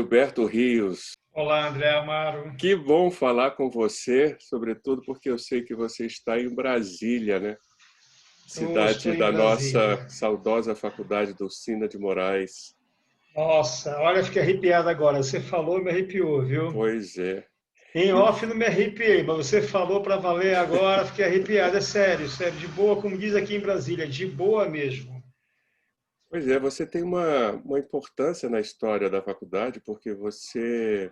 Gilberto Rios, Olá, André Amaro. que bom falar com você, sobretudo porque eu sei que você está em Brasília, né? Estou Cidade em da nossa Brasília. saudosa Faculdade Dulcina de Moraes. Nossa, olha, fiquei arrepiado agora. Você falou, me arrepiou, viu? Pois é. Em E- off não me arrepiei, mas você falou para valer agora, fiquei arrepiado. É sério, sério, de boa, como diz aqui em Brasília, de boa mesmo. Pois é, você tem uma importância na história da faculdade porque você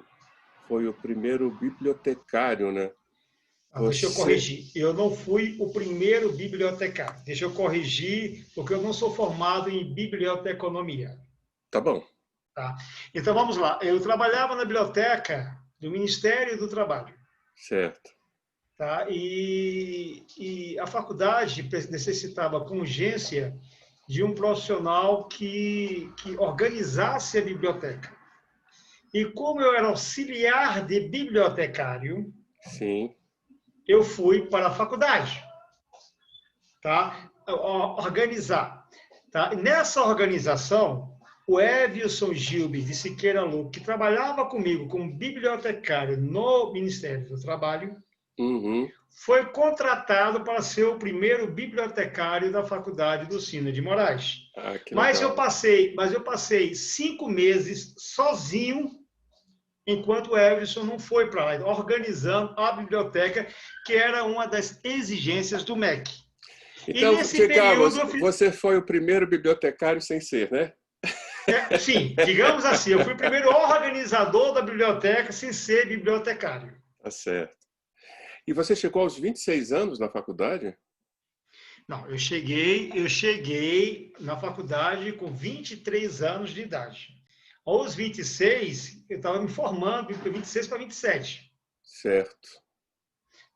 foi o primeiro bibliotecário, né? Ah, deixa eu Você... corrigir. Eu não fui o primeiro bibliotecário. Deixa eu corrigir, porque eu não sou formado em biblioteconomia. Tá bom, Tá? Então vamos lá. Eu trabalhava na biblioteca do Ministério do Trabalho. certo. Tá? E a faculdade necessitava com urgência de um profissional que organizasse a biblioteca. E como eu era auxiliar de bibliotecário, Sim. eu fui para a faculdade, tá? Organizar. Tá? E nessa organização, o Evilson Gilbe de Siqueira Lobo, que trabalhava comigo como bibliotecário no Ministério do Trabalho, Uhum. foi contratado para ser o primeiro bibliotecário da Faculdade do Sina de Moraes. Ah, que Mas eu legal. passei 5 meses sozinho, enquanto o Everson não foi para lá, organizando a biblioteca, que era uma das exigências do MEC. E Então, nesse período, digamos, você foi o primeiro bibliotecário sem ser, né? sim, digamos assim, eu fui o primeiro organizador da biblioteca sem ser bibliotecário. Tá certo. E você chegou aos 26 anos na faculdade? Não, eu cheguei na faculdade com 23 anos de idade. Aos 26, eu estava me formando, de 26 para 27. Certo.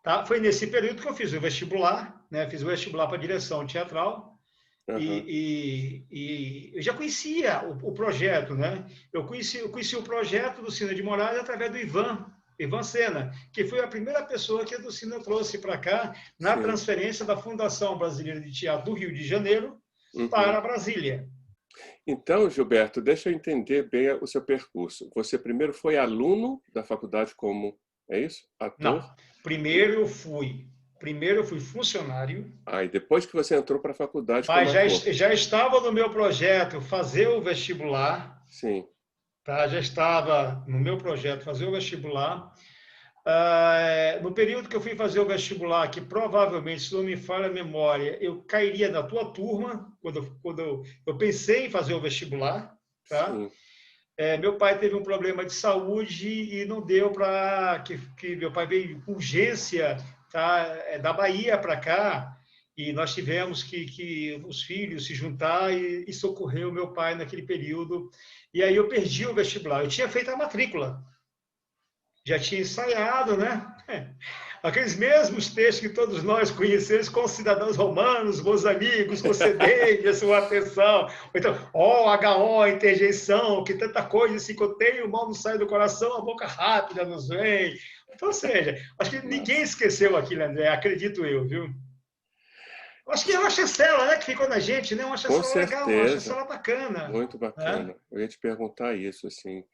Tá? Foi nesse período que eu fiz o vestibular, né? Fiz o vestibular para direção teatral Aham. e eu já conhecia o projeto, né? Eu conheci o projeto do Cine de Moraes através do Ivan Sena, que foi a primeira pessoa que a Dulcina trouxe para cá na Sim. transferência da Fundação Brasileira de Teatro do Rio de Janeiro Uhum. para Brasília. Então, Gilberto, deixa eu entender bem o seu percurso. Você primeiro foi aluno da faculdade como, é isso? Ator? Não, E primeiro eu fui funcionário, aí depois que você entrou para a faculdade como mas ator. já estava no meu projeto fazer o vestibular, Sim. tá? Já estava no meu projeto fazer o vestibular. No período que eu fui fazer o vestibular, que provavelmente, se não me falha a memória, eu cairia na tua turma, quando eu pensei em fazer o vestibular, tá? Sim. Meu pai teve um problema de saúde e não deu para que meu pai veio com urgência, tá, da Bahia para cá, e nós tivemos que os filhos se juntar e socorrer o meu pai naquele período. E aí eu perdi o vestibular. Eu tinha feito a matrícula, já tinha ensaiado, né? Aqueles mesmos textos que todos nós conhecemos como cidadãos romanos, bons amigos, concedei-me a sua atenção. Ou então, HO, interjeição, que tanta coisa se contém, o mal não sai do coração, a boca rápida nos vem. Então, ou seja, acho que ninguém Massa. esqueceu aquilo, André, acredito eu, viu? Acho que é uma chancela, né, que ficou na gente, né? Uma Com chancela legal, uma certeza. chancela bacana, Muito né? bacana. Eu ia te perguntar isso, assim.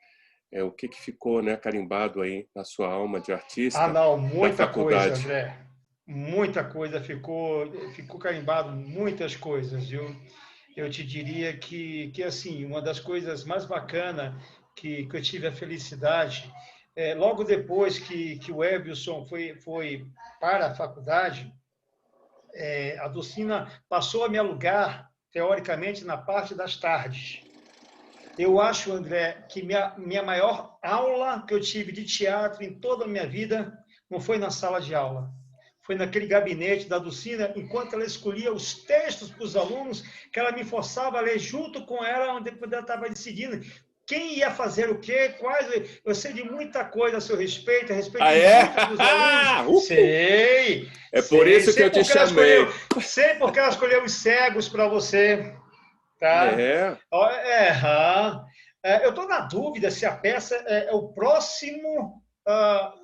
O que que ficou, né, carimbado aí na sua alma de Ah, artista não, da muita coisa, faculdade? André. Muita coisa ficou carimbado, muitas coisas, viu? Eu te diria que assim, uma das coisas mais bacanas que eu tive a felicidade, logo depois que o Evilson foi para a faculdade, a Dulcina passou a me alugar, teoricamente, na parte das tardes. Eu acho, André, que minha maior aula que eu tive de teatro em toda a minha vida não foi na sala de aula. Foi naquele gabinete da Dulcina, enquanto ela escolhia os textos para os alunos, que ela me forçava a ler junto com ela, onde ela estava decidindo quem ia fazer o quê, quais. Eu sei de muita coisa a seu respeito, a respeito Ah, de é? muitos dos alunos. Uhul! Sei, É por isso que eu te chamei. sei porque ela escolheu os cegos para você. Tá? É, Eu estou na dúvida se a peça é o próximo.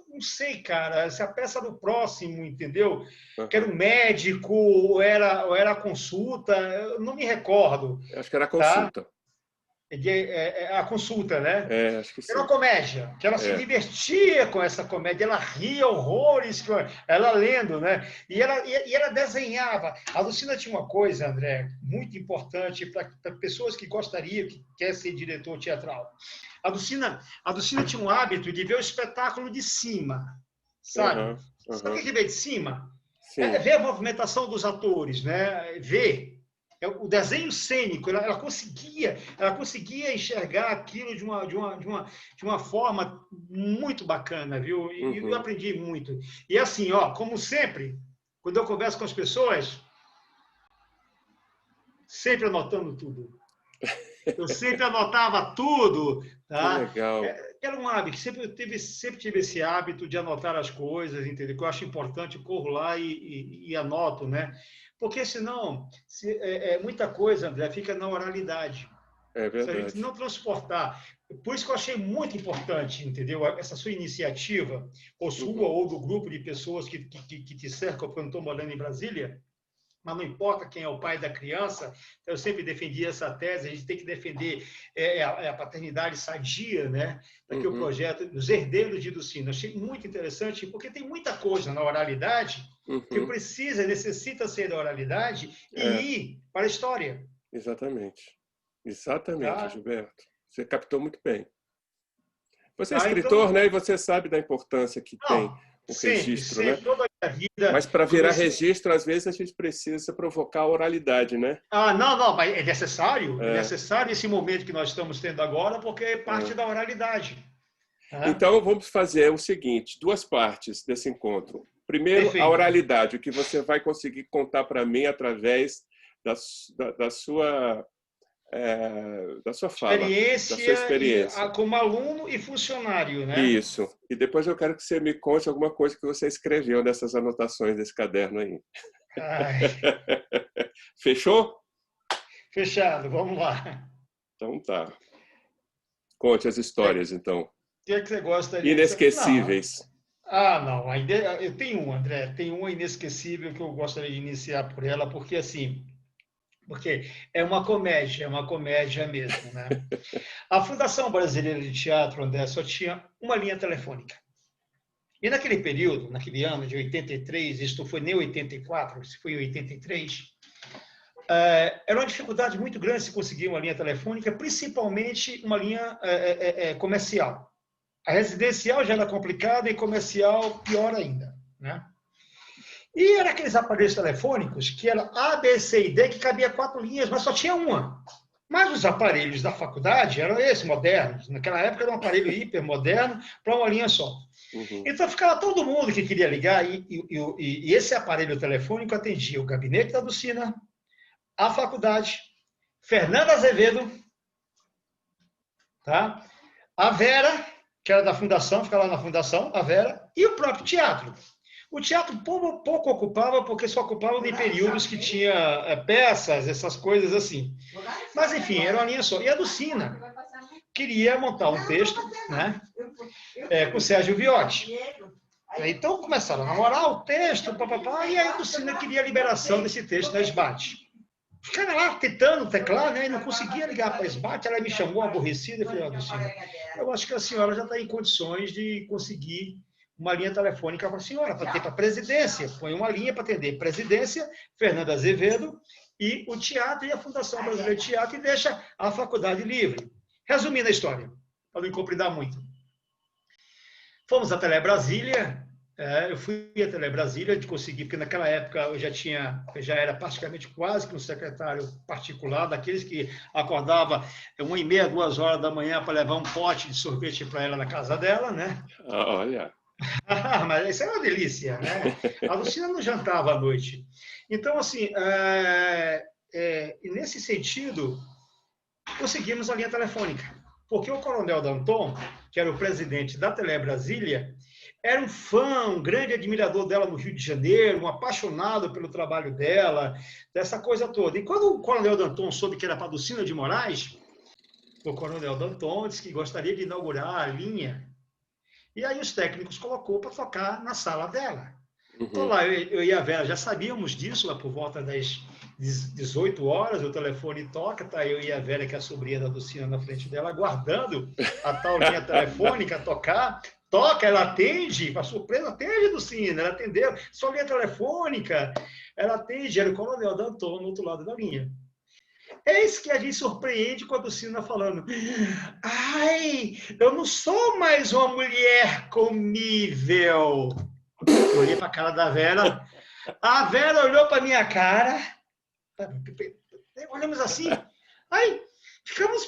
Não sei, cara, se a peça é do próximo, entendeu? Que era uhum. um médico, ou era a consulta, eu não me recordo, Acho que era tá? consulta. a consulta, né? Acho que Era sim. uma comédia, que ela se divertia com essa comédia, ela ria horrores, ela lendo, né? E ela desenhava. A Lucina tinha uma coisa, André, muito importante para pessoas que gostariam, que quer ser diretor teatral. A Lucina tinha um hábito de ver o espetáculo de cima, sabe? Aham, Sabe o aham. que vê de cima? Sim. Ver a movimentação dos atores, né? Ver o desenho cênico, ela conseguia enxergar aquilo de uma forma muito bacana, viu? E eu Uhum. aprendi muito. E assim, ó, como sempre, quando eu converso com as pessoas, sempre anotando tudo. Eu sempre anotava tudo, Que tá? legal. Era um hábito, sempre tive esse hábito de anotar as coisas, entendeu? Que eu acho importante, eu corro lá e anoto, né? Porque senão, muita coisa, André, fica na oralidade. É Se a gente verdade. não transportar. Por isso que eu achei muito importante, entendeu? Essa sua iniciativa, ou sua, Uhum. ou do grupo de pessoas que te cercam, porque eu não estou morando em Brasília, mas não importa quem é o pai da criança, eu sempre defendi essa tese, a gente tem que defender a paternidade sadia, né? Para que o Uhum. projeto dos herdeiros de Ducina. Achei muito interessante, porque tem muita coisa na oralidade que Uhum. necessita ser da oralidade e É, ir para a história, exatamente. Exatamente, tá? Gilberto. Você captou muito bem. Você é Tá? escritor, Então, né? E você sabe da importância que tem não, o sempre, registro, né? sempre, toda a minha vida, Mas para virar comecei. registro, às vezes a gente precisa provocar a oralidade, né? Ah, não, não, mas é É, necessário esse momento que nós estamos tendo agora, porque é parte é. da oralidade. Tá? Então, vamos fazer o seguinte: duas partes desse encontro. Primeiro, a Perfeito. oralidade, o que você vai conseguir contar para mim através da sua, da sua fala, da sua Experiência experiência. como aluno e funcionário, né? Isso. E depois eu quero que você me conte alguma coisa que você escreveu nessas anotações desse caderno aí. Ai, Fechou? fechado, vamos lá. Então tá. Conte as O histórias, então. que é que você gostaria de saber? Não. Inesquecíveis. Ah, não. A ideia, eu tenho um, André, tem uma inesquecível que eu gostaria de iniciar por ela, porque assim, porque é uma comédia mesmo, né? A Fundação Brasileira de Teatro, André, só tinha uma linha telefônica. E naquele período, naquele ano de 83, isto foi nem 84, isso foi em 83, era uma dificuldade muito grande se conseguir uma linha telefônica, principalmente uma linha comercial. A residencial já era complicada e comercial pior ainda, né? E eram aqueles aparelhos telefônicos que era A, B, C e D, que cabia 4 linhas, mas só tinha uma. Mas os aparelhos da faculdade eram esses, modernos. Naquela época era um aparelho hiper moderno para uma linha só. Uhum. Então ficava todo mundo que queria ligar e esse aparelho telefônico atendia o gabinete da Ducina, a faculdade, Fernanda Azevedo, tá? A Vera, que era da fundação, ficava lá na fundação, a Vera, e o próprio teatro. O teatro pouco ocupava, porque só ocupava em períodos que tinha peças, essas coisas assim. Mas, enfim, era uma linha só. E a Ducina queria montar um texto, né, com Sérgio Viotti. Então começaram a namorar o texto, papapá, e aí a Ducina queria a liberação desse texto na SBAT. Ficava lá tentando teclar, né, e não conseguia ligar para a SBAT. Ela me chamou aborrecida e falou: Ducina, eu acho que a senhora já está em condições de conseguir uma linha telefônica para a senhora, para ter para a presidência. Põe uma linha para atender presidência, Fernanda Azevedo, e o teatro e a Fundação Brasileira de Teatro, e deixa a faculdade livre. Resumindo a história, para não encomendar muito. Fomos a Telebrasília, eu fui a Telebrasília de conseguir, porque naquela época eu já era praticamente quase que um secretário particular, daqueles que acordava 1h30, 2h da manhã para levar um pote de sorvete para ela na casa dela, né? Olha. Mas isso é uma delícia, né? A Lucina não jantava à noite. Então, assim, e nesse sentido, conseguimos a linha telefônica. Porque o Coronel Danton, que era o presidente da Telebrasília, era um fã, um grande admirador dela no Rio de Janeiro, um apaixonado pelo trabalho dela, dessa coisa toda. E quando o Coronel Danton soube que era para Dulcina de Moraes, o Coronel Danton disse que gostaria de inaugurar a linha. E aí os técnicos colocou para tocar na sala dela. Então Uhum. lá, eu e a Vera já sabíamos disso, lá por volta das 18 horas, o telefone toca, tá eu e a velha, que é a sobrinha da Dulcina, na frente dela, aguardando a tal linha telefônica tocar. Toca, ela atende, para surpresa, atende, Dulcina, ela atendeu, só linha telefônica, ela atende, era o Coronel Danton no outro lado da linha. Eis que a gente surpreende com a Dulcina falando: ai, eu não sou mais uma mulher comível. Eu olhei para a cara da Vera, a Vera olhou para minha cara, olhamos assim, aí ficamos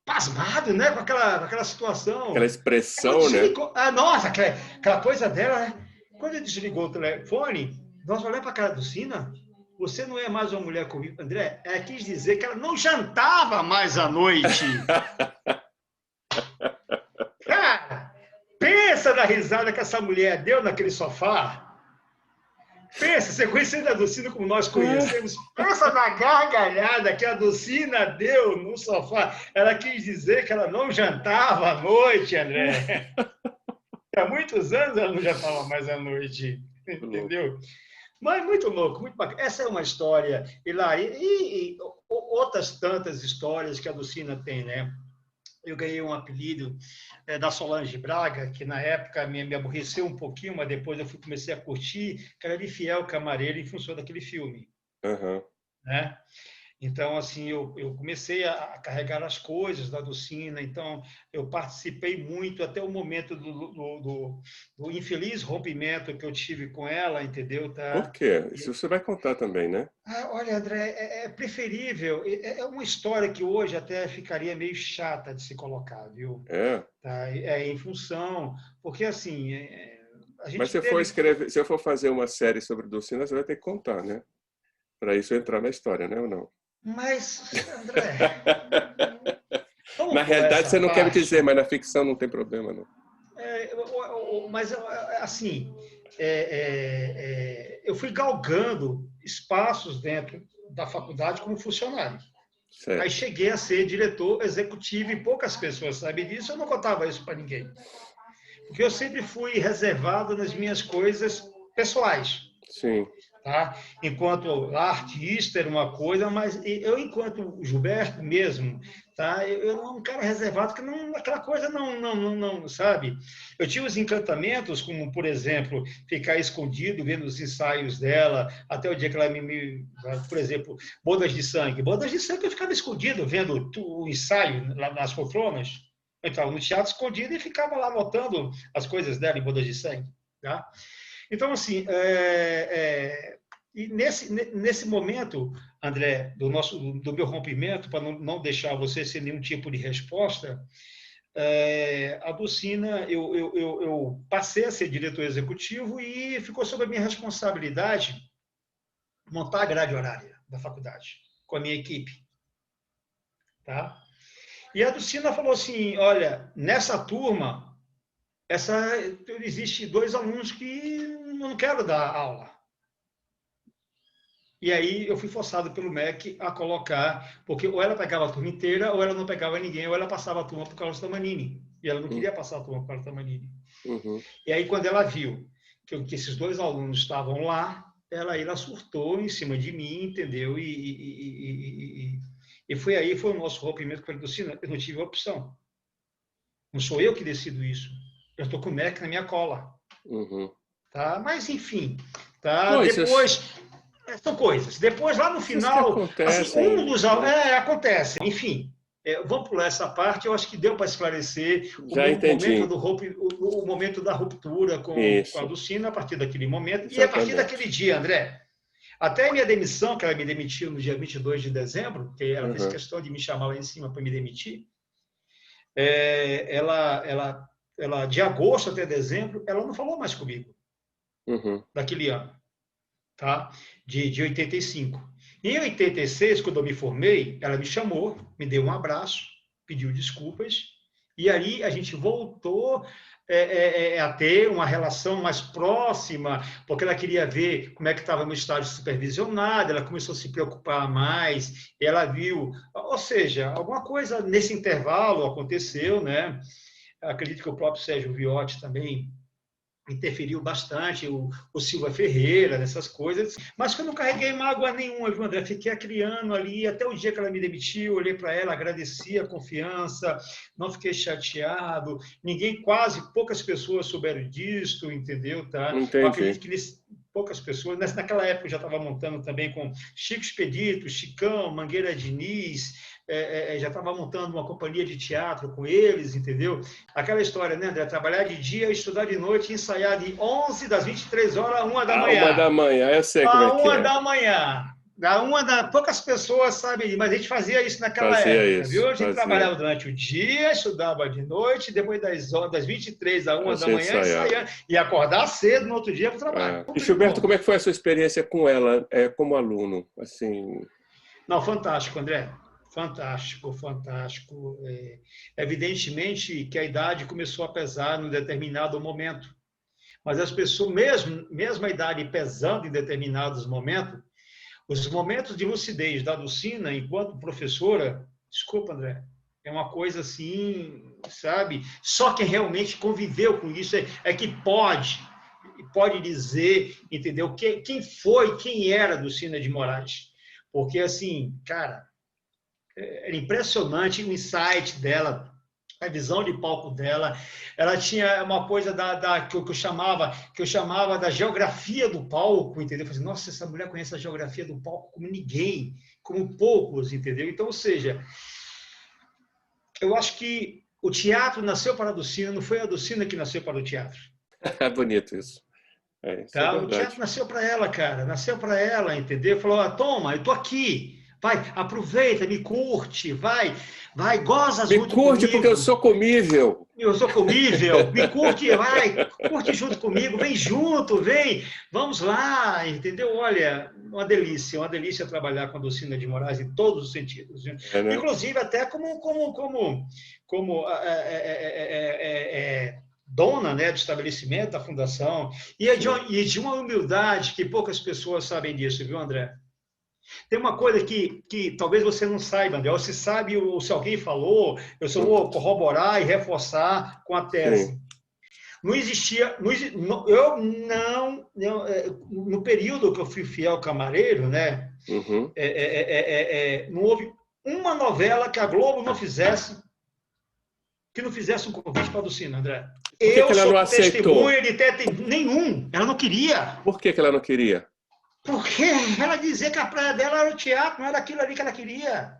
pasmados, né, com aquela situação. Aquela expressão, né? Nossa, aquela coisa dela, né? Quando ele desligou o telefone, nós olhamos para a cara da Dulcina. Você não é mais uma mulher comigo. André, ela quis dizer que ela não jantava mais à noite. Cara, pensa na risada que essa mulher deu naquele sofá. Pensa, você conhecendo a Dulcina como nós conhecemos, pensa na gargalhada que a Dulcina deu no sofá. Ela quis dizer que ela não jantava à noite, André. Há muitos anos ela não jantava mais à noite. Entendeu? Mas muito louco, muito bacana. Essa é uma história, e outras tantas histórias que a Dulcina tem, né? Eu ganhei um apelido da Solange Braga, que na época me aborreceu um pouquinho, mas depois eu comecei a curtir, que era de fiel camareiro em função daquele filme. Uhum. Né? Então, assim, eu comecei a carregar as coisas da Dulcina, então eu participei muito até o momento do infeliz rompimento que eu tive com ela, entendeu? Tá? Por quê? Isso você vai contar também, né? Olha, André, é preferível, é uma história que hoje até ficaria meio chata de se colocar, viu? É. Tá? Em função, porque assim, a gente Mas se for escrever, se eu for fazer uma série sobre Dulcina, você vai ter que contar, né? Para isso entrar na história, né ou não? Mas, André, Na vamos pular realidade, essa você não quer me parte. dizer, mas na ficção não tem problema, não. Mas, assim, eu fui galgando espaços dentro da faculdade como funcionário. Aí Certo. cheguei a ser diretor executivo e poucas pessoas sabem disso, eu não contava isso para ninguém. Porque eu sempre fui reservado nas minhas coisas pessoais. Sim. Tá? Enquanto artista era uma coisa, mas eu, enquanto Gilberto mesmo, tá? Eu não um cara reservado, que não, aquela coisa não, sabe? Eu tinha os encantamentos, como, por exemplo, ficar escondido vendo os ensaios dela, até o dia que ela por exemplo, Bodas de Sangue. Bodas de Sangue eu ficava escondido vendo o ensaio lá nas poltronas. Eu entrava no teatro escondido e ficava lá anotando as coisas dela em Bodas de Sangue. Tá? Então, assim, e nesse momento, André, do meu rompimento, para não deixar você sem nenhum tipo de resposta, a Dulcina, eu passei a ser diretor executivo e ficou sob a minha responsabilidade montar a grade horária da faculdade, com a minha equipe. Tá? E a Dulcina falou assim, olha, nessa turma, existe 2 alunos que não quero dar aula. E aí eu fui forçado pelo MEC a colocar, porque ou ela pegava a turma inteira, ou ela não pegava ninguém, ou ela passava a turma para o Carlos Tamanini. E ela não queria passar a turma para o Carlos Tamanini. Uhum. E aí, quando ela viu que esses 2 alunos estavam lá, ela surtou em cima de mim, entendeu? E foi o nosso rompimento com a Dulcina. Eu não tive opção. Não sou eu que decido isso. Eu estou com o MEC na minha cola. Uhum. Tá? Mas, enfim, tá? Coisas. Depois, são coisas. Depois, lá no final, assim, um dos... acontece. Enfim, vamos pular essa parte. Eu acho que deu para esclarecer Já entendi. o momento da ruptura com a Isso. Dulcina, a partir daquele momento. Exatamente. E a partir daquele dia, André, até a minha demissão, que ela me demitiu no dia 22 de dezembro, que ela fez questão de me chamar lá em cima para me demitir, ela, de agosto até dezembro, ela não falou mais comigo, daquele ano, tá? De 85. Em 86, quando eu me formei, ela me chamou, me deu um abraço, pediu desculpas, e aí a gente voltou a ter uma relação mais próxima, porque ela queria ver como é que estava no estágio supervisionado, ela começou a se preocupar mais, ela viu, ou seja, alguma coisa nesse intervalo aconteceu, né? Acredito que o próprio Sérgio Viotti também interferiu bastante, o Silva Ferreira, nessas coisas, mas que eu não carreguei mágoa nenhuma, viu, André? Fiquei acriando ali, até o dia que ela me demitiu, olhei para ela, agradeci a confiança, não fiquei chateado, poucas pessoas souberam disso, entendeu? Tá? Eu acredito Entendi. que poucas pessoas, naquela época eu já estava montando também com Chico Expedito, Chicão, Mangueira Diniz, já estava montando uma companhia de teatro com eles, entendeu? Aquela história, né, André? Trabalhar de dia, estudar de noite, ensaiar de 11 das 23 horas a 1 da Ah, 1 da manhã. manhã, eu sei como é A que 1 é. da manhã. Poucas pessoas sabem, mas a gente fazia isso naquela Fazia época, isso, viu? A gente fazia. trabalhava durante o dia, estudava de noite, depois das 23 a A 1 da gente manhã, ensaiava. ensaiando, e acordar cedo no outro dia para o trabalho. E Tudo de Gilberto, bom. como é que foi a sua experiência com ela, como aluno? Assim, Não, fantástico, André. Fantástico, fantástico. Evidentemente que a idade começou a pesar num determinado momento, mas as pessoas, mesmo a idade pesando em determinados momentos, os momentos de lucidez da Dulcina, enquanto professora, desculpa, André, é uma coisa assim, sabe? Só quem realmente conviveu com isso é que pode dizer, entendeu? Quem era Dulcina de Moraes. Porque, assim, cara, era impressionante o insight dela, a visão de palco dela. Ela tinha uma coisa que eu chamava da geografia do palco, entendeu? Eu falei, nossa, essa mulher conhece a geografia do palco como ninguém, como poucos, entendeu? Então, ou seja, eu acho que o teatro nasceu para a Dulcina, não foi a Dulcina que nasceu para o teatro. é bonito isso. Isso é Tá? O teatro verdade. nasceu para ela, cara. Nasceu para ela, entendeu? Falou: ah, toma, eu tô aqui. Vai, aproveita, me curte, vai, goza Me junto curte porque eu comigo. sou comível. Eu sou comível, me curte, vai, curte junto comigo, vem junto, vem, vamos lá, entendeu? Olha, uma delícia trabalhar com a Dulcina de Moraes em todos os sentidos, viu? É, né? Inclusive até como dona, né, do estabelecimento, da fundação, Sim. e de uma humildade que poucas pessoas sabem disso, viu, André? Tem uma coisa que talvez você não saiba, André, ou se sabe, ou se alguém falou, eu só vou corroborar e reforçar com a tese. Sim. Não existia, eu no período que eu fui fiel camareiro, né, Uhum. não houve uma novela que a Globo que não fizesse um convite para a Dulcina, André. Por que que Eu ela sou não aceitou? testemunha de ter nenhum, ela não queria. Por que que ela não queria? Porque ela dizia que a praia dela era o teatro, não era aquilo ali que ela queria.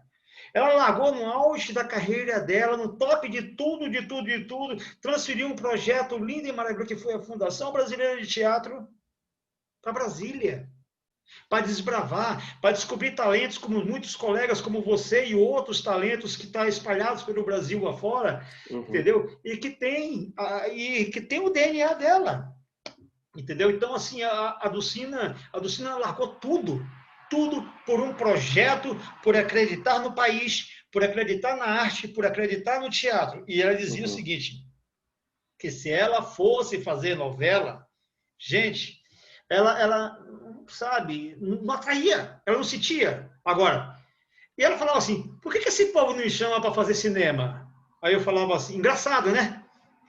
Ela largou no auge da carreira dela, no top de tudo, de tudo, de tudo, transferiu um projeto lindo e maravilhoso que foi a Fundação Brasileira de Teatro para Brasília, para desbravar, para descobrir talentos como muitos colegas como você e outros talentos que estão espalhados pelo Brasil afora, Uhum. entendeu? E que tem o DNA dela. Entendeu? Então, assim, a Dulcina largou tudo por um projeto, por acreditar no país, por acreditar na arte, por acreditar no teatro. E ela dizia o Uhum. seguinte, que se ela fosse fazer novela, gente, ela sabe, não atraía, ela não sentia. Agora, e ela falava assim, por que esse povo não me chama para fazer cinema? Aí eu falava assim, engraçado, né?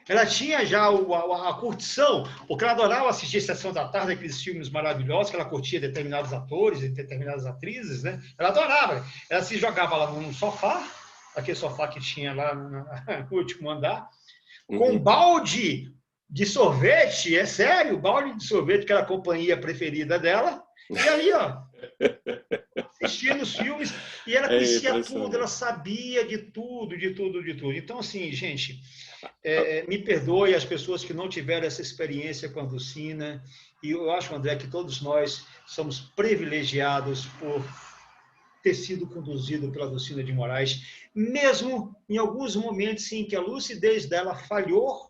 Ela tinha já a curtição, porque ela adorava assistir Sessão da Tarde, aqueles filmes maravilhosos, que ela curtia determinados atores e determinadas atrizes, né? Ela adorava. Ela se jogava lá no sofá, aquele sofá que tinha lá no último andar, com um Uhum. balde de sorvete, é sério, balde de sorvete, que era a companhia preferida dela, e ali, ó, assistindo os filmes, e ela É conhecia tudo, ela impressionante. sabia de tudo, de tudo, de tudo. Então, assim, gente, me perdoe as pessoas que não tiveram essa experiência com a Dulcina, e eu acho, André, que todos nós somos privilegiados por ter sido conduzido pela Dulcina de Moraes, mesmo em alguns momentos em que a lucidez dela falhou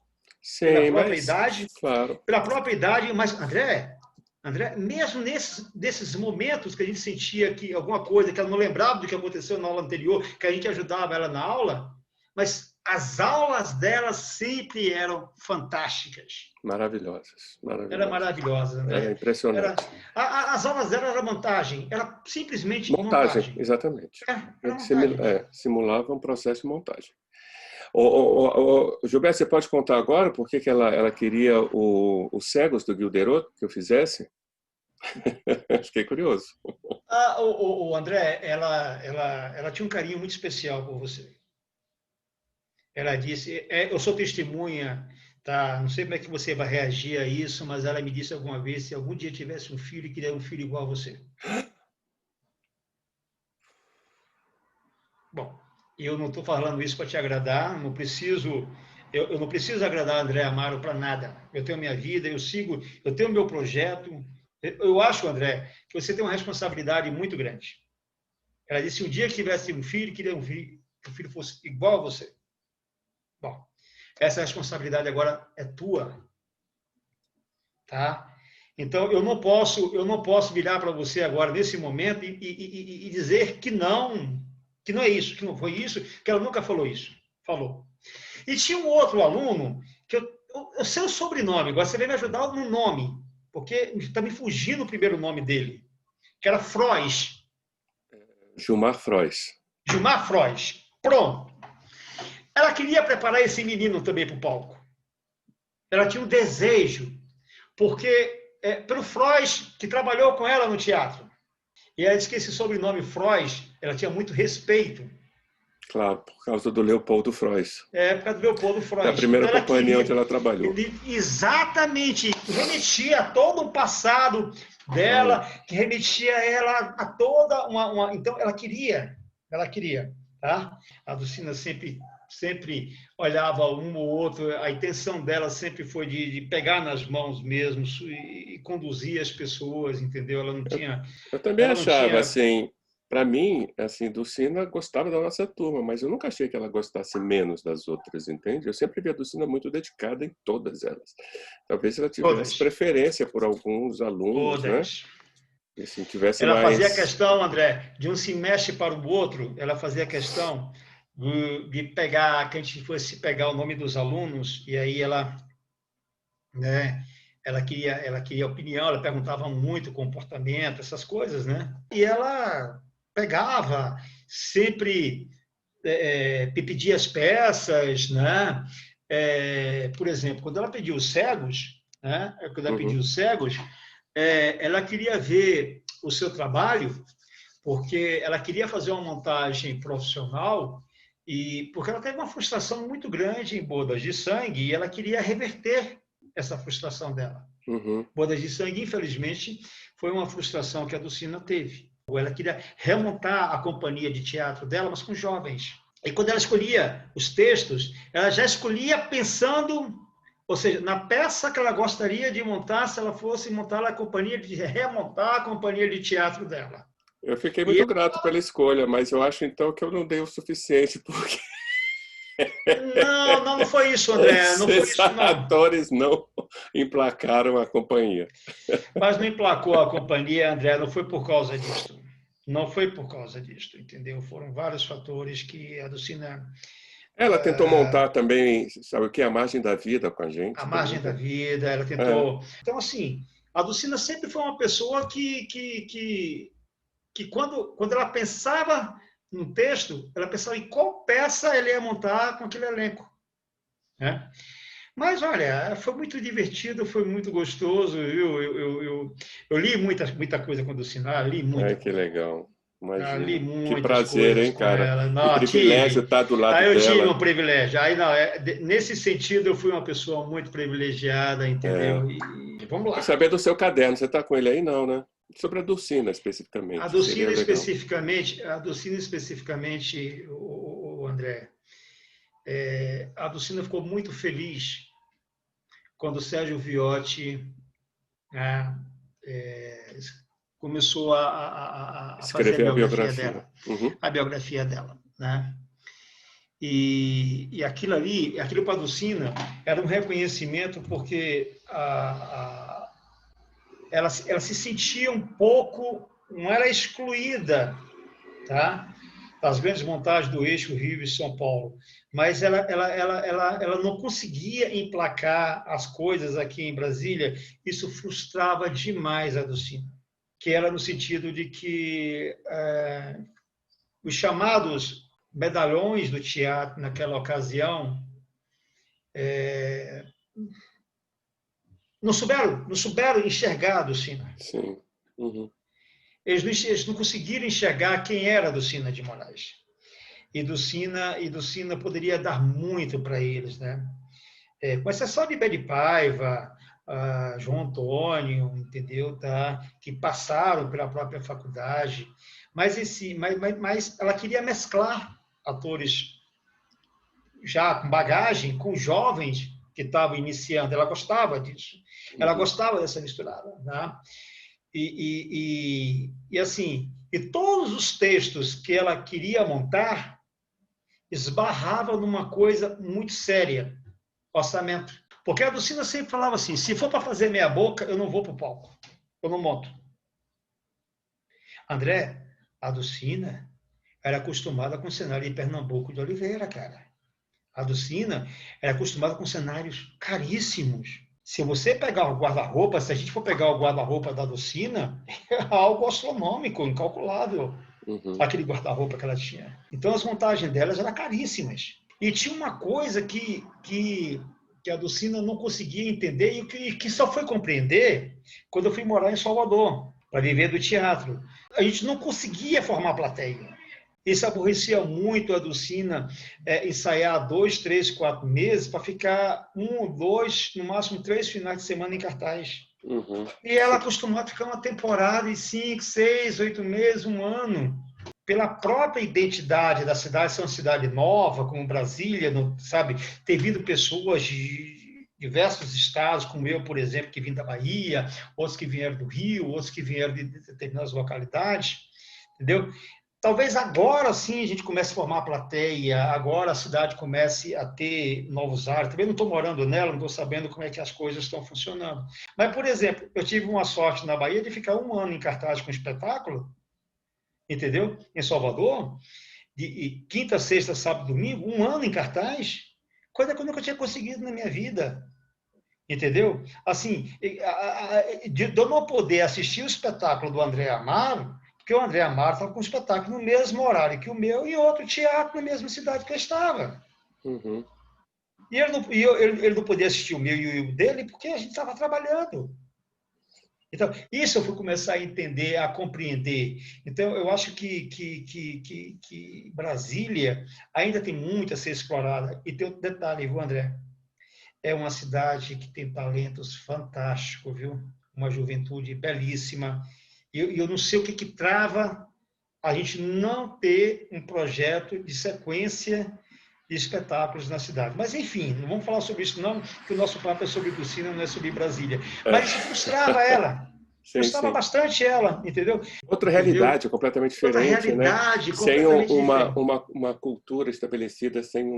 pela Sim, própria mas, idade, claro. mas, André, mesmo desses momentos que a gente sentia que alguma coisa, que ela não lembrava do que aconteceu na aula anterior, que a gente ajudava ela na aula, mas as aulas dela sempre eram fantásticas. Maravilhosas, Era maravilhosas. maravilhosa, É André. impressionante. As aulas dela eram montagem, era simplesmente Montagem, montagem. exatamente. A Era gente montagem. simulava um processo de montagem. Gilberto, você pode contar agora por que ela queria os cegos do Guilderot que eu fizesse? Fiquei curioso. O André, ela tinha um carinho muito especial por você. Ela disse, eu sou testemunha, tá? Não sei como é que você vai reagir a isso, mas ela me disse alguma vez, se algum dia tivesse um filho, queria um filho igual a você. Bom, eu não estou falando isso para te agradar, não preciso, eu não preciso agradar André Amaro para nada. Eu tenho minha vida, eu sigo, eu tenho meu projeto. Eu acho, André, que você tem uma responsabilidade muito grande. Ela disse, um dia que tivesse um filho, queria que o filho fosse igual a você. Bom, essa responsabilidade agora é tua, tá? Então eu não posso virar para você agora nesse momento e dizer que não é isso, que não foi isso, que ela nunca falou isso. Falou. E tinha um outro aluno que eu sei o sobrenome, agora você vai me ajudar no nome, porque está me fugindo o primeiro nome dele, que era Frois. Gilmar Frois. Gilmar Frois. Pronto. Ela queria preparar esse menino também para o palco. Ela tinha um desejo, porque pelo Frois, que trabalhou com ela no teatro. E ela disse que esse sobrenome Frois, ela tinha muito respeito. Claro, por causa do Leopoldo Frois. Por causa do Leopoldo Frois. Da primeira então, companhia onde ela trabalhou. Exatamente, remetia a todo o passado dela, que remetia ela a toda uma... Então, ela queria, tá? A Dulcina sempre olhava um ou outro, a intenção dela sempre foi de pegar nas mãos mesmo e conduzir as pessoas, entendeu? Ela não tinha... Eu também achava, assim, para mim, assim, Dulcina gostava da nossa turma, mas eu nunca achei que ela gostasse menos das outras, entende? Eu sempre vi a Dulcina muito dedicada em todas elas. Talvez ela tivesse preferência por alguns alunos, né? E, assim, tivesse ela mais... fazia questão, André, de um semestre para o outro, ela fazia questão de pegar, que a gente fosse pegar o nome dos alunos, e aí ela, né, ela queria opinião, ela perguntava muito o comportamento, essas coisas, né? E ela pegava, sempre pedia as peças, né? Por exemplo, quando ela pediu os cegos, né? Quando ela pediu os cegos, ela queria ver o seu trabalho, porque ela queria fazer uma montagem profissional e porque ela teve uma frustração muito grande em Bodas de Sangue e ela queria reverter essa frustração dela. Bodas de Sangue, infelizmente, foi uma frustração que a Dulcina teve. Ela queria remontar a companhia de teatro dela, mas com jovens. E quando ela escolhia os textos, ela já escolhia pensando, ou seja, na peça que ela gostaria de montar, se ela fosse montar a companhia, de remontar a companhia de teatro dela. Eu fiquei muito grato pela escolha, mas eu acho então que eu não dei o suficiente, porque... Não foi isso, André. Não foi isso, não. Atores não emplacaram a companhia. Mas não emplacou a companhia, André, não foi por causa disso. Não foi por causa disso, entendeu? Foram vários fatores que a Dulcina... Ela tentou montar também, sabe o que? A Margem da Vida com a gente. A Margem da Vida, ela tentou... Então, assim, a Dulcina sempre foi uma pessoa que quando ela pensava no texto, ela pensava em qual peça ela ia montar com aquele elenco, né? Mas, olha, foi muito divertido, foi muito gostoso, viu? Eu li muita coisa com a Dulcina, li muita coisa. Que legal. Imagina. Li que prazer, hein, cara? Não, que privilégio estar do lado dela. Aí eu tive um privilégio. Aí, não, nesse sentido, eu fui uma pessoa muito privilegiada, entendeu? E vamos lá. Quero saber do seu caderno. Você está com ele aí, não, né? Sobre a Dulcina, especificamente. A Dulcina, especificamente, o André, a Dulcina ficou muito feliz quando o Sérgio Viotti começou a fazer a biografia dela. A biografia dela, né? E aquilo para a Dulcina era um reconhecimento porque ela se sentia um pouco, não era excluída, tá? Das grandes montagens do eixo Rio e São Paulo, mas ela não conseguia emplacar as coisas aqui em Brasília. Isso frustrava demais a Dulcina, que era no sentido de que os chamados medalhões do teatro naquela ocasião não souberam enxergar a Dulcina. Sim. Uhum. Eles não conseguiram enxergar quem era a Dulcina de Moraes. E Dulcina poderia dar muito para eles, né? Com exceção de Bé de Paiva, João Antônio, entendeu? Tá? Que passaram pela própria faculdade. Mas ela queria mesclar atores já com bagagem, com jovens que estavam iniciando. Ela gostava disso. Ela gostava dessa misturada. Né? Assim, e todos os textos que ela queria montar esbarravam numa coisa muito séria, orçamento. Porque a Dulcina sempre falava assim, se for para fazer meia boca, eu não vou para o palco, eu não monto. André, a Dulcina era acostumada com o cenário de Pernambuco de Oliveira, cara. A Dulcina era acostumada com cenários caríssimos. Se você pegar o guarda-roupa, se a gente for pegar o guarda-roupa da Dulcina, é algo astronômico, incalculável, aquele guarda-roupa que ela tinha. Então, as montagens delas eram caríssimas. E tinha uma coisa que a Dulcina não conseguia entender e que só foi compreender quando eu fui morar em Salvador, para viver do teatro. A gente não conseguia formar plateia. Isso aborrecia muito a Dulcina ensaiar 2, 3, 4 meses para ficar 1, 2, no máximo 3 finais de semana em cartaz. E ela acostumou a ficar uma temporada de 5, 6, 8 meses, 1 ano. Pela própria identidade da cidade, ser uma cidade nova, como Brasília, sabe? Ter vindo pessoas de diversos estados, como eu, por exemplo, que vim da Bahia, outros que vieram do Rio, outros que vieram de determinadas localidades, entendeu? Talvez agora sim a gente comece a formar a plateia, agora a cidade comece a ter novos ares. Também não estou morando nela, não estou sabendo como é que as coisas estão funcionando. Mas, por exemplo, eu tive uma sorte na Bahia de ficar 1 ano em cartaz com espetáculo, entendeu? Em Salvador, de quinta, sexta, sábado, domingo, 1 ano em cartaz, coisa que eu nunca tinha conseguido na minha vida. Entendeu? Assim, de eu não poder assistir o espetáculo do André Amaro, porque o André Amaro estava com um espetáculo no mesmo horário que o meu e outro teatro na mesma cidade que eu estava. E ele não podia assistir o meu e o dele porque a gente estava trabalhando. Então, isso eu fui começar a entender, a compreender. Então, eu acho que Brasília ainda tem muito a ser explorada. E tem outro detalhe, viu, André? É uma cidade que tem talentos fantásticos, viu? Uma juventude belíssima. E eu não sei o que trava a gente não ter um projeto de sequência de espetáculos na cidade. Mas, enfim, não vamos falar sobre isso não, que o nosso papo é sobre Dulcina, não é sobre Brasília. Mas isso frustrava ela. Frustrava bastante ela, entendeu? Outra realidade completamente diferente, outra realidade, né? completamente sem diferente. uma cultura estabelecida, sem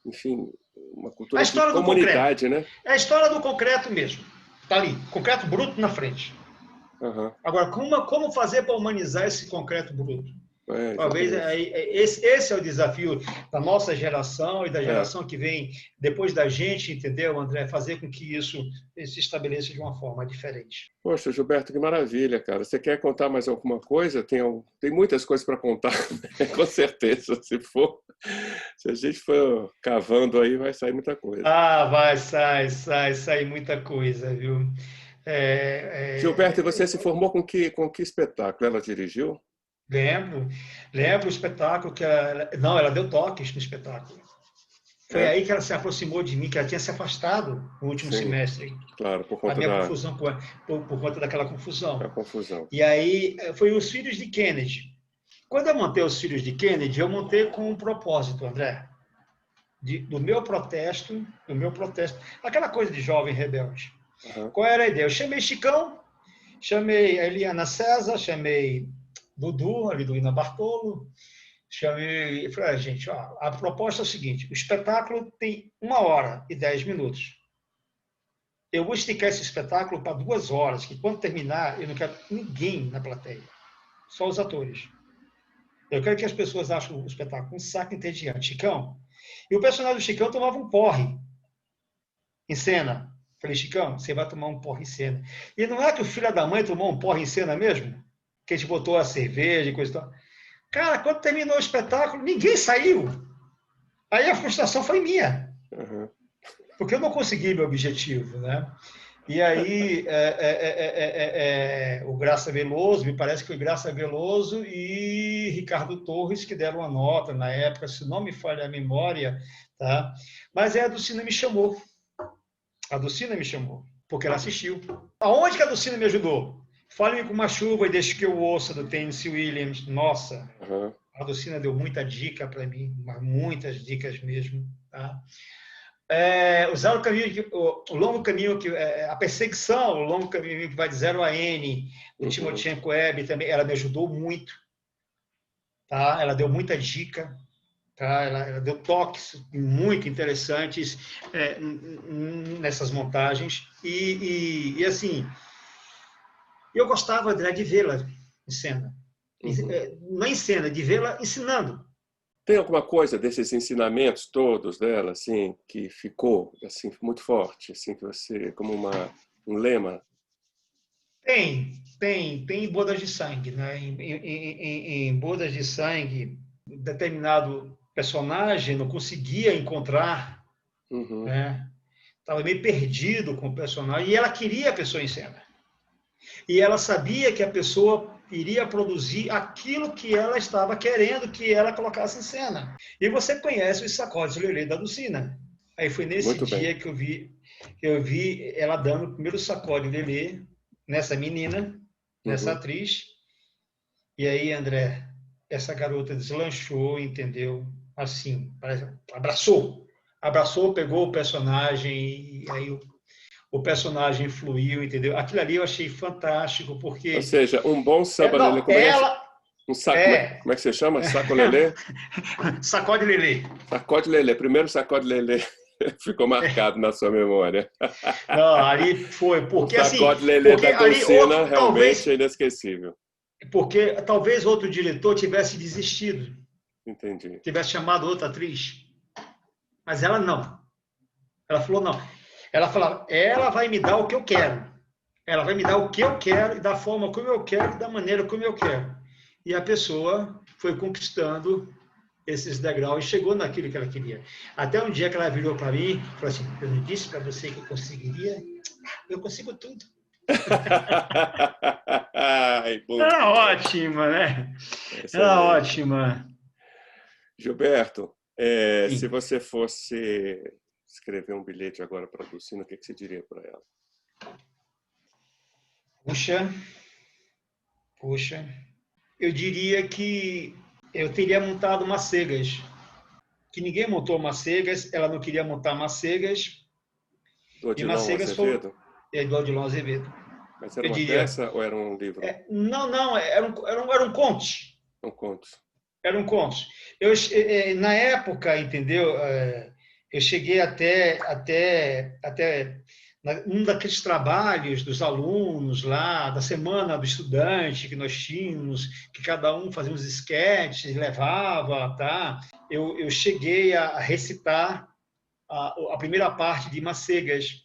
enfim, uma cultura A de história do comunidade, concreto. né? É a história do concreto mesmo. Está ali, concreto bruto na frente. Agora, como fazer para humanizar esse concreto bruto? Talvez esse é o desafio da nossa geração e da geração que vem depois da gente, entendeu, André? Fazer com que isso se estabeleça de uma forma diferente. Poxa, Gilberto, que maravilha, cara. Você quer contar mais alguma coisa? Tem muitas coisas para contar, né? Com certeza. Se a gente for cavando aí, vai sair muita coisa. Vai sair muita coisa, viu? Gilberto, e você se formou com que espetáculo ela dirigiu? Lembro o espetáculo que ela deu toques no espetáculo. Foi aí que ela se aproximou de mim, que ela tinha se afastado no último semestre. Claro, por conta confusão por conta daquela confusão. A confusão. E aí foi Os Filhos de Kennedy. Quando eu montei Os Filhos de Kennedy, eu montei com um propósito, André, do meu protesto, aquela coisa de jovem rebelde. Qual era a ideia? Eu chamei Chicão, chamei a Eliana César, chamei Dudu, ali do Ina Bartolo, chamei e falei, gente, a proposta é o seguinte, o espetáculo tem 1h10. Eu vou esticar esse espetáculo para 2 horas, que quando terminar, eu não quero ninguém na plateia, só os atores. Eu quero que as pessoas achem o espetáculo um saco entediante. Chicão. E o personagem do Chicão tomava um porre em cena. Falei, Chicão, você vai tomar um porre em cena. E não é que o filho da mãe tomou um porre em cena mesmo? Que a gente botou a cerveja e coisa e tal. Cara, quando terminou o espetáculo, ninguém saiu. Aí a frustração foi minha, Uhum. porque eu não consegui meu objetivo, né? E aí, o Graça Veloso, me parece que foi Graça Veloso e Ricardo Torres que deram uma nota na época, se não me falha a memória, tá? Mas a Dulcina me chamou. A Dulcina me chamou, porque ela assistiu. Aonde que a Dulcina me ajudou? Fale-me com uma chuva e deixe que eu ouça, do Tennessee Williams. Nossa, Uhum. a Dulcina deu muita dica para mim, muitas dicas mesmo, tá? Usar o caminho, o longo caminho, a perseguição, o longo caminho que vai de 0 a N, do Uhum. Timothy Webb também, ela me ajudou muito, tá? Ela deu muita dica, tá? Ela deu toques muito interessantes nessas montagens assim, eu gostava, André, de vê-la em cena, Uhum. não em cena, de vê-la ensinando. Tem alguma coisa desses ensinamentos todos dela, assim, que ficou assim muito forte, assim que você, como um lema? Tem bodas de sangue, né? Em bodas de sangue, determinado personagem não conseguia encontrar, Uhum. né? Estava meio perdido com o personagem e ela queria a pessoa em cena. E ela sabia que a pessoa iria produzir aquilo que ela estava querendo que ela colocasse em cena. E você conhece os sacodes Lelê da Dulcina. Aí foi nesse Muito bem. dia que eu vi ela dando o primeiro sacode Lelê nessa menina, nessa Uhum. atriz. E aí, André, essa garota deslanchou, entendeu? Assim, abraçou, pegou o personagem e aí o personagem fluiu, entendeu? Aquilo ali eu achei fantástico, Ou porque seja, um bom samba lelê, não, como é que ela um saco, é como é que você chama? Saco lelê? sacode Lelê. Sacode lelê, primeiro sacode lelê ficou marcado na sua memória. Não, ali foi, O porque assim, sacode lelê porque da ali Dulcina outro, realmente é talvez, inesquecível. porque talvez outro diretor tivesse desistido, Entendi. tivesse chamado outra atriz, mas ela não. Ela falou não. Ela falava, ela vai me dar o que eu quero. Ela vai me dar o que eu quero, e da forma como eu quero, e da maneira como eu quero. E a pessoa foi conquistando esses degraus e chegou naquilo que ela queria. Até um dia que ela virou para mim e falou assim, eu não disse para você que eu conseguiria? Eu consigo tudo. Ai, muito Era bom. ótima, né? Era Excelente. ótima. Gilberto, se Sim. você fosse escrever um bilhete agora para a Dulcina, o que você diria para ela? Puxa, puxa. Eu diria que eu teria montado Macegas, que ninguém montou Macegas, ela não queria montar Macegas, Do e Odilon Macegas foi Azevedo? do Odilon Azevedo. Mas era Eu uma diria, peça ou era um livro? não, era um conte. Um conto. Eram contos. Na época, entendeu? Eu cheguei até um daqueles trabalhos dos alunos lá, da semana do estudante que nós tínhamos, que cada um fazia uns esquetes, levava, tá? Eu cheguei a recitar a primeira parte de Macegas,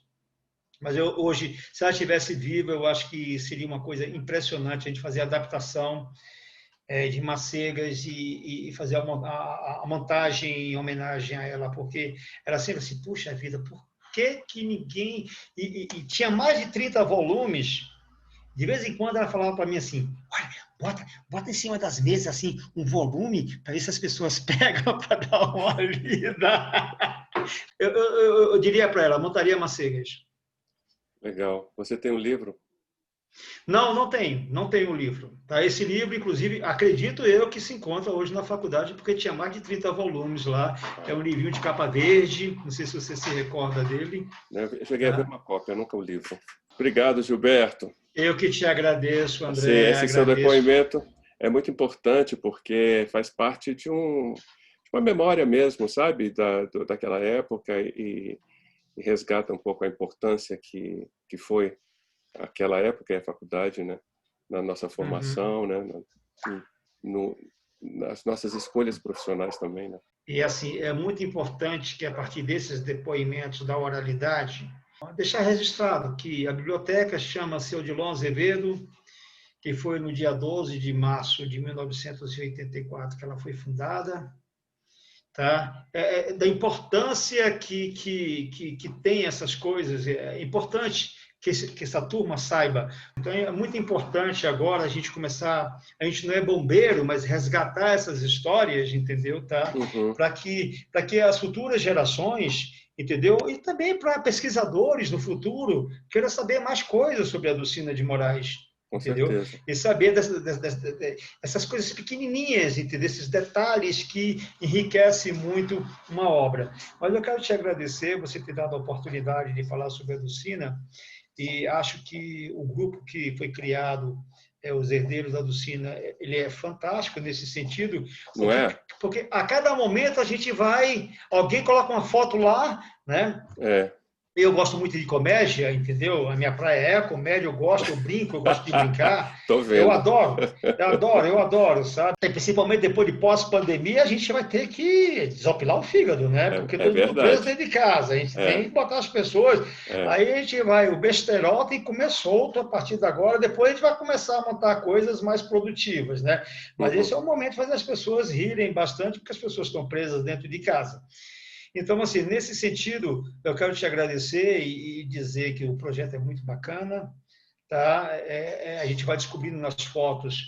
mas hoje, se ela estivesse viva, eu acho que seria uma coisa impressionante a gente fazer a adaptação de Macegas e fazer a montagem em homenagem a ela, porque era sempre assim, puxa vida, por que ninguém... E tinha mais de 30 volumes, de vez em quando ela falava para mim assim, olha, bota em cima das mesas assim, um volume, para ver se as pessoas pegam para dar uma lida. Eu diria para ela, montaria Macegas. Legal. Você tem um livro? Não tenho o livro. Tá? Esse livro, inclusive, acredito eu que se encontra hoje na faculdade, porque tinha mais de 30 volumes lá. É um livrinho de capa verde, não sei se você se recorda dele. Eu cheguei a ver Tá? uma cópia, nunca o livro. Obrigado, Gilberto. Eu que te agradeço, Assim, André, esse seu agradeço. depoimento é muito importante porque faz parte de uma memória mesmo, sabe, daquela época e resgata um pouco a importância que foi aquela época e a faculdade, né, na nossa Uhum. formação, né, no, nas nossas escolhas profissionais também, né. E assim, é muito importante que a partir desses depoimentos da oralidade, deixar registrado que a biblioteca chama-se Odilon Azevedo, que foi no dia 12 de março de 1984 que ela foi fundada. Tá? Da importância que tem essas coisas, é importante que essa turma saiba. Então, é muito importante agora a gente começar, a gente não é bombeiro, mas resgatar essas histórias, entendeu? Tá? Uhum. Para que as futuras gerações, entendeu? E também para pesquisadores no futuro queiram saber mais coisas sobre a Dulcina de Moraes. Com Entendeu? certeza. E saber dessas coisas pequenininhas, entendeu? Esses detalhes que enriquecem muito uma obra. Mas eu quero te agradecer você ter dado a oportunidade de falar sobre a Dulcina, e acho que o grupo que foi criado, os Herdeiros da Dulcina, ele é fantástico nesse sentido, Não é? porque a cada momento a gente vai, alguém coloca uma foto lá, né? É. Eu gosto muito de comédia, entendeu? A minha praia é a comédia, eu gosto, eu brinco, eu gosto de brincar. Tô vendo. Eu adoro, sabe? E principalmente depois de pós-pandemia, a gente vai ter que desopilar o fígado, né? Porque todo mundo preso verdade. dentro de casa. A gente tem que botar as pessoas. É. Aí a gente vai, o besterol tem que comer solto a partir de agora, depois a gente vai começar a montar coisas mais produtivas, né? Mas esse é o momento de fazer as pessoas rirem bastante, porque as pessoas estão presas dentro de casa. Então, assim, nesse sentido, eu quero te agradecer e dizer que o projeto é muito bacana, tá? A gente vai descobrindo nas fotos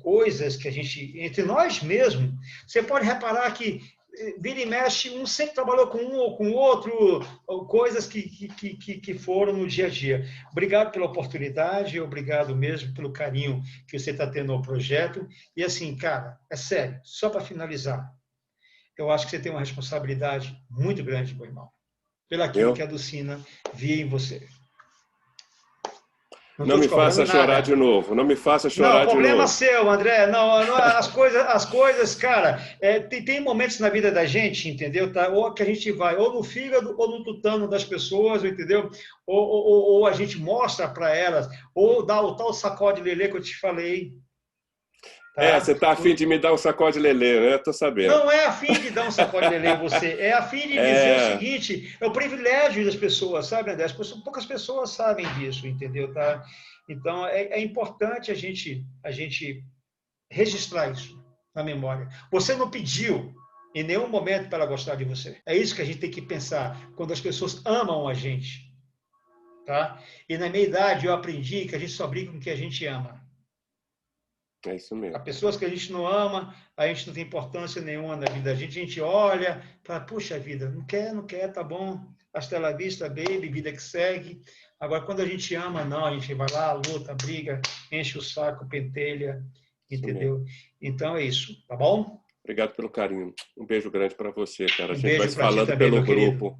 coisas que a gente, entre nós mesmos, você pode reparar que vira e mexe, um sempre trabalhou com um ou com o outro, coisas que foram no dia a dia. Obrigado pela oportunidade, obrigado mesmo pelo carinho que você está tendo ao projeto. E assim, cara, é sério, só para finalizar, eu acho que você tem uma responsabilidade muito grande, meu irmão, pelo aquilo que a Dulcina via em você. Não Não estou me te cobrando faça chorar nada. de novo. Não me faça chorar Não, de problema novo. seu, André. Não, as coisas, cara, tem momentos na vida da gente, entendeu? Tá? Ou que a gente vai ou no fígado ou no tutano das pessoas, entendeu? Ou a gente mostra para elas, ou dá o tal sacode lelê que eu te falei. Tá? Você tá afim de me dar um sacode lelê, né? Tô sabendo. Não é a fim de dar um sacode lelê em você, é a fim de dizer o seguinte, é o privilégio das pessoas, sabe, André? Poucas pessoas sabem disso, entendeu? Tá? Então, é importante a gente registrar isso na memória. Você não pediu em nenhum momento para ela gostar de você. É isso que a gente tem que pensar quando as pessoas amam a gente. Tá? E na minha idade eu aprendi que a gente só briga com o que a gente ama. É isso mesmo. As pessoas que a gente não ama, a gente não tem importância nenhuma na vida. A gente olha, fala, puxa vida, não quer, tá bom. Hasta la vista, baby, vida que segue. Agora, quando a gente ama, não, a gente vai lá, luta, briga, enche o saco, pentelha, entendeu? Então é isso, tá bom? Obrigado pelo carinho. Um beijo grande para você, cara. A Um gente vai beijo se para ti falando também, pelo meu querido. grupo.